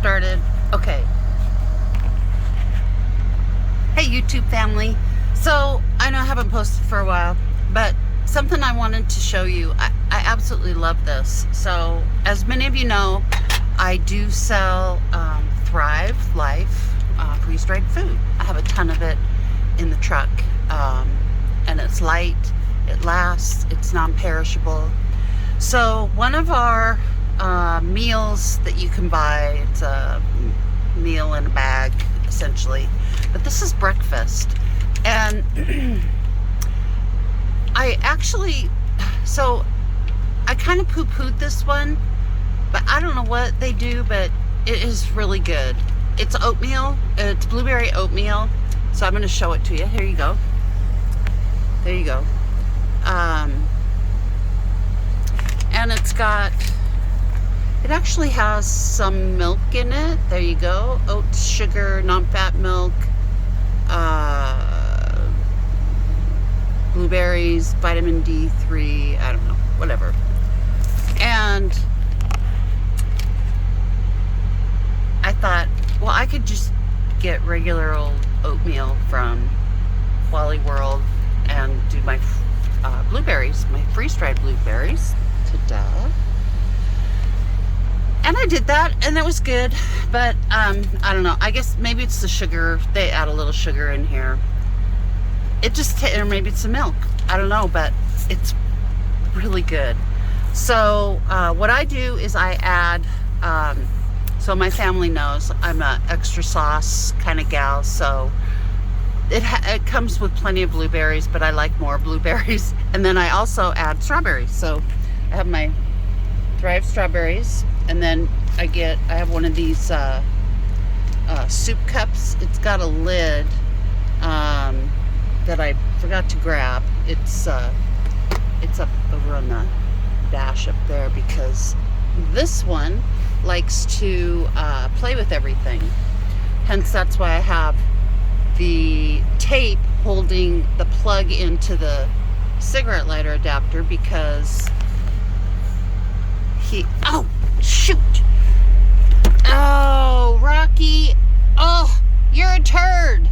started. Okay. Hey, YouTube family. So, I know I haven't posted for a while, but something I wanted to show you. I absolutely love this. So, as many of you know, I do sell Thrive Life freeze-dried food. I have a ton of it in the truck, and it's light, it lasts, it's non-perishable. So one of our meals that you can buy, it's a meal in a bag essentially, but this is breakfast. And I kind of poo-pooed this one, but I don't know what they do, but it is really good. It's oatmeal, it's blueberry oatmeal, so I'm going to show it to you. Here you go. There you go. And it actually has some milk in it. There you go. Oats, sugar, non-fat milk, blueberries, vitamin D3, I don't know, whatever. And I thought, well, I could just get regular old oatmeal from Wally World and do my blueberries, my freeze-dried blueberries. Ta-da. And I did that, and it was good, but I don't know. I guess maybe it's the sugar. They add a little sugar in here. Or maybe it's the milk. I don't know, but it's really good. So what I do is I add, so my family knows I'm an extra sauce kind of gal, so it comes with plenty of blueberries, but I like more blueberries. And then I also add strawberries. So I have my Thrive strawberries, and then I have one of these soup cups. It's got a lid that I forgot to grab. It's up over on the dash up there, because this one likes to play with everything. Hence, that's why I have the tape holding the plug into the cigarette lighter adapter, because oh, shoot. Oh, Rocky. Oh, you're a turd.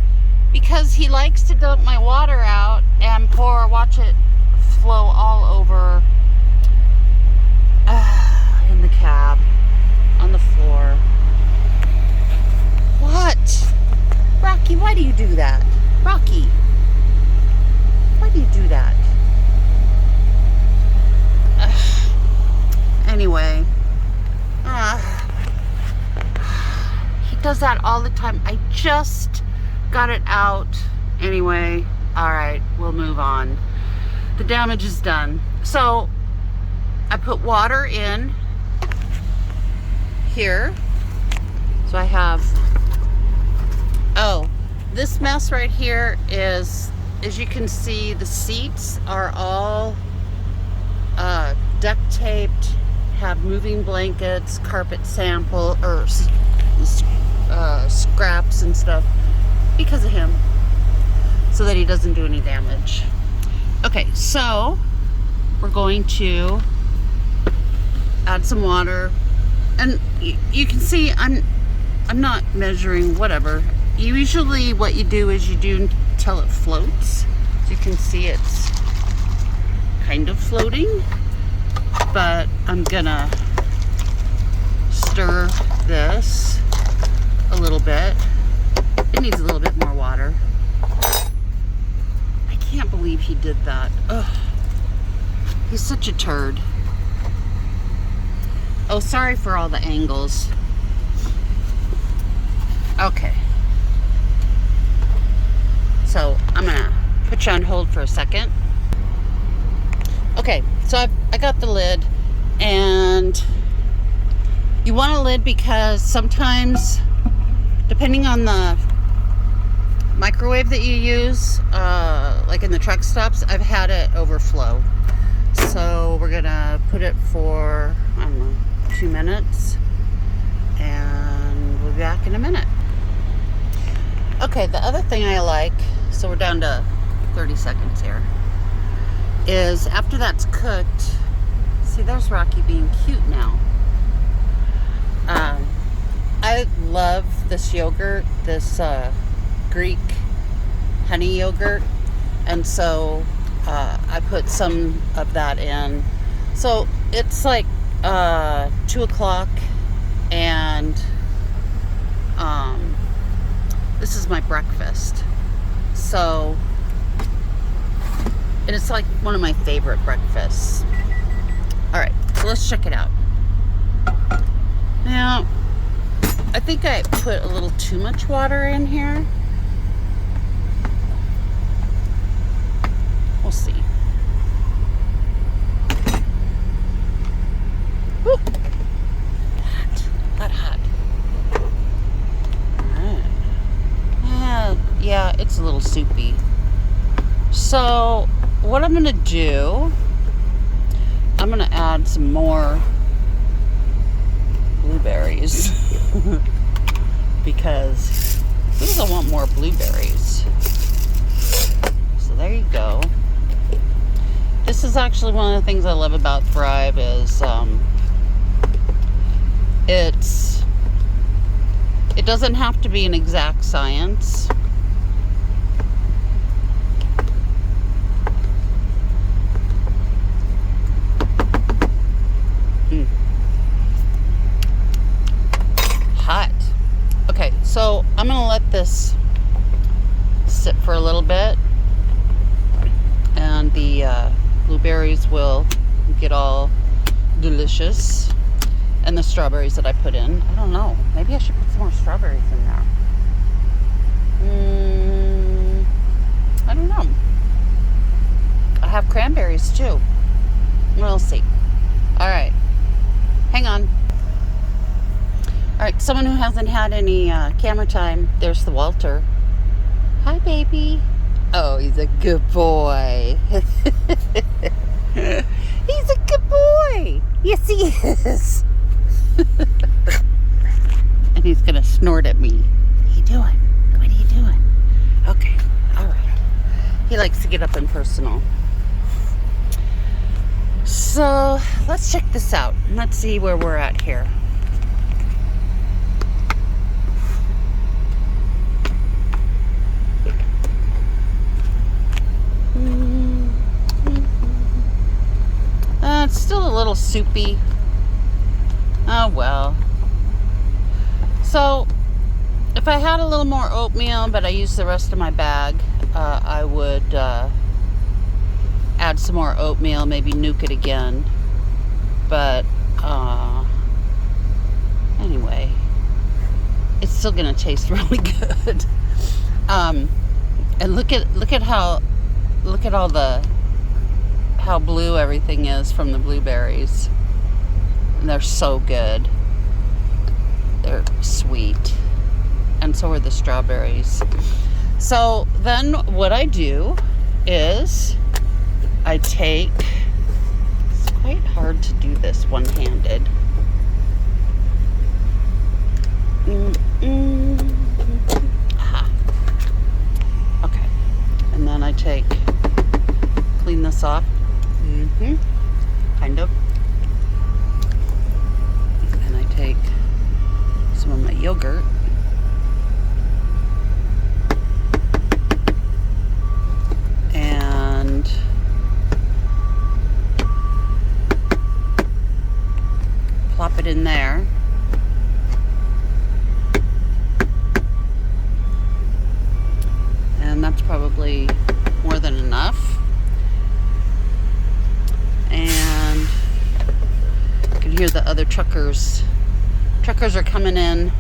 Because he likes to dump my water out and watch it flow all over in the cab, on the floor. What? Rocky, why do you do that? Rocky, why do you do that? Anyway, he does that all the time. I just got it out. Anyway, all right, we'll move on. The damage is done. So I put water in here. So I have, this mess right here is, as you can see, the seats are all duct taped, have moving blankets, carpet sample, or scraps and stuff, because of him, so that he doesn't do any damage. Okay, so we're going to add some water, and you can see I'm not measuring, whatever. Usually what you do is you do until it floats. As you can see, it's kind of floating, but I'm gonna stir this a little bit. It needs a little bit more water. I can't believe he did that. Ugh. He's such a turd. Oh, sorry for all the angles. Okay. So I'm gonna put you on hold for a second. Okay, so I got the lid, and you want a lid because sometimes, depending on the microwave that you use, like in the truck stops, I've had it overflow. So we're gonna put it for, I don't know, 2 minutes, and we'll be back in a minute. Okay, the other thing I like, so we're down to 30 seconds here, is after that's cooked, see, there's Rocky being cute now. this yogurt, this Greek honey yogurt, and so I put some of that in. So it's like 2 o'clock, and this is my breakfast. So, and it's like one of my favorite breakfasts. All right, so let's check it out. Now, I think I put a little too much water in here. We'll see. Woo! Hot. Alright. Yeah, it's a little soupy. So, what I'm gonna do, I'm gonna add some more blueberries because who doesn't want more blueberries? So there you go. This is actually one of the things I love about Thrive is it doesn't have to be an exact science. Hot. Okay, so I'm gonna let this sit for a little bit, and the blueberries will get all delicious, and the strawberries that I put in, I don't know, maybe I should put some more strawberries in there. I don't know. I have cranberries too. We'll see. Alright, hang on. Alright, someone who hasn't had any camera time, there's the Walter. Hi, baby. Oh, he's a good boy. He's a good boy. Yes, he is. And he's going to snort at me. What are you doing? What are you doing? Okay, all right. He likes to get up and personal. So, let's check this out. Let's see where we're at here. It's still a little soupy. Oh well. So, if I had a little more oatmeal, but I used the rest of my bag, I would add some more oatmeal, maybe nuke it again. But anyway, it's still gonna taste really good. And look at how blue everything is from the blueberries. And they're so good. They're sweet. And so are the strawberries. So then what I do is I take, it's quite hard to do this one-handed. Aha. Okay. And then I clean this off. Kind of. And I take some of my yogurt. And plop it in there. And that's probably more than enough. And you can hear the other truckers. Truckers are coming in.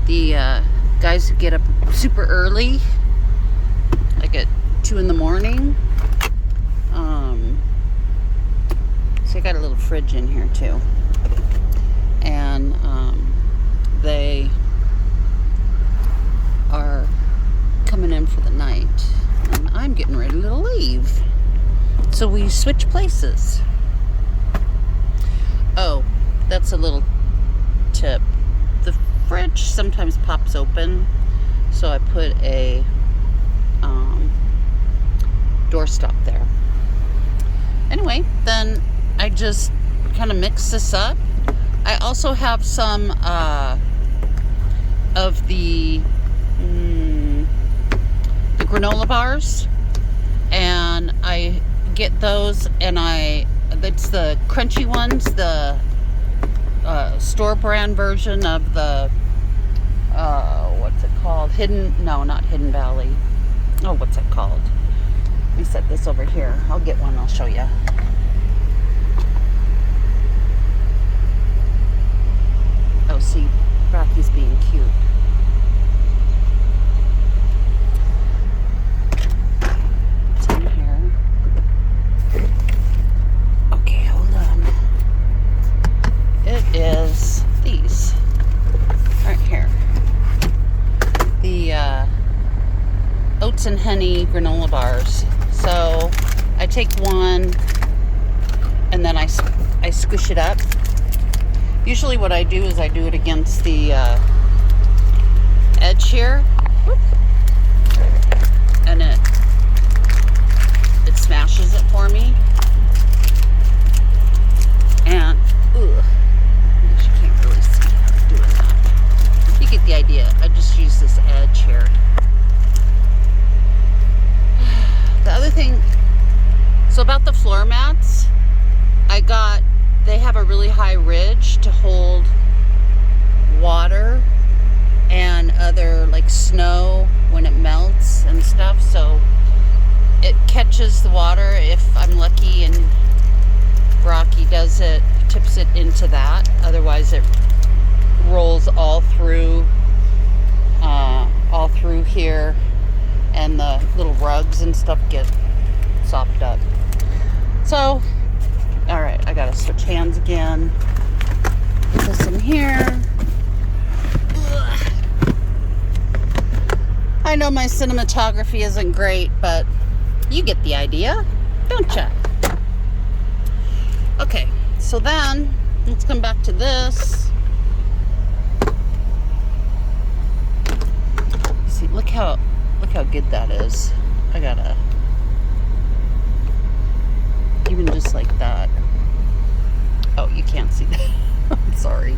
The guys who get up super early, like at 2 in the morning. So I got a little fridge in here too. And they are coming in for the night. And I'm getting ready to leave. So we switch places. Oh, that's a little tip. The fridge sometimes pops open, so I put a doorstop there. Anyway, then I just kind of mix this up. I also have some of the granola bars, and I get those, and it's the crunchy ones, the store brand version of the what's it called? Not Hidden Valley. Oh, what's it called? Let me set this over here. I'll get one. I'll show you. Oh, see, Rocky's being cute. It's in here. Okay, hold on. It is these right here. The oats and honey granola bars. So I take one and then I squish it up. Usually what I do is I do it against the edge here. Whoop. And it smashes it for me. And, ugh, I guess you can't really see how I'm doing that. You get the idea. I just use this edge here. The other thing, so about the floor mats, they have a really high ridge to hold water and other like snow when it melts and stuff, so it catches the water if I'm lucky and Rocky tips it into that. Otherwise it rolls all through here, and the little rugs and stuff get sopped up. So, alright, I gotta switch hands again. Put this in here. Ugh. I know my cinematography isn't great, but you get the idea, don't ya? Okay, so then, let's come back to this. See, look how good that is. I gotta, even just like that. Oh, you can't see that. I'm sorry.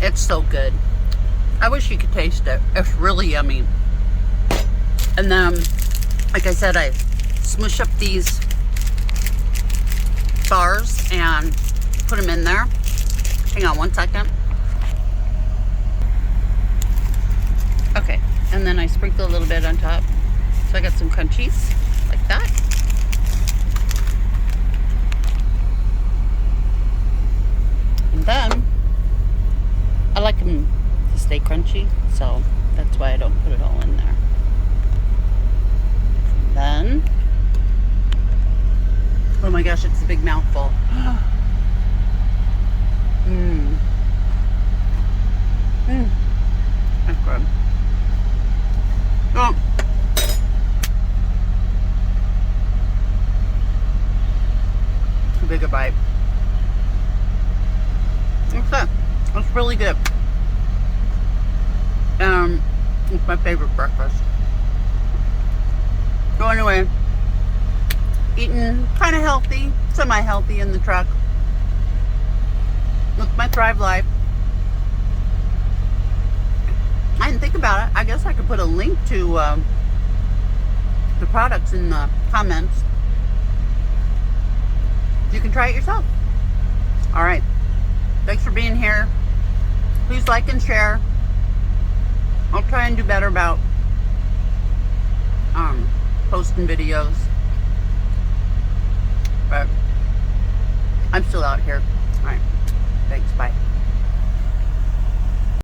It's so good. I wish you could taste it. It's really yummy. And then, like I said, I smush up these bars and put them in there. Hang on one second. Okay, and then I sprinkle a little bit on top. So I got some crunchies, like that. And then, I like them to stay crunchy, so that's why I don't put it all in there. And then, oh my gosh, it's a big mouthful. That's good. Oh. Too big a bite. What's that? It's really good. It's my favorite breakfast. So anyway, eating kind of healthy, semi-healthy in the truck. With my Thrive Life. I didn't think about it. I guess I could put a link to the products in the comments. You can try it yourself. Alright. Thanks for being here. Please like and share. I'll try and do better about posting videos. But I'm still out here. Alright. Thanks. Bye.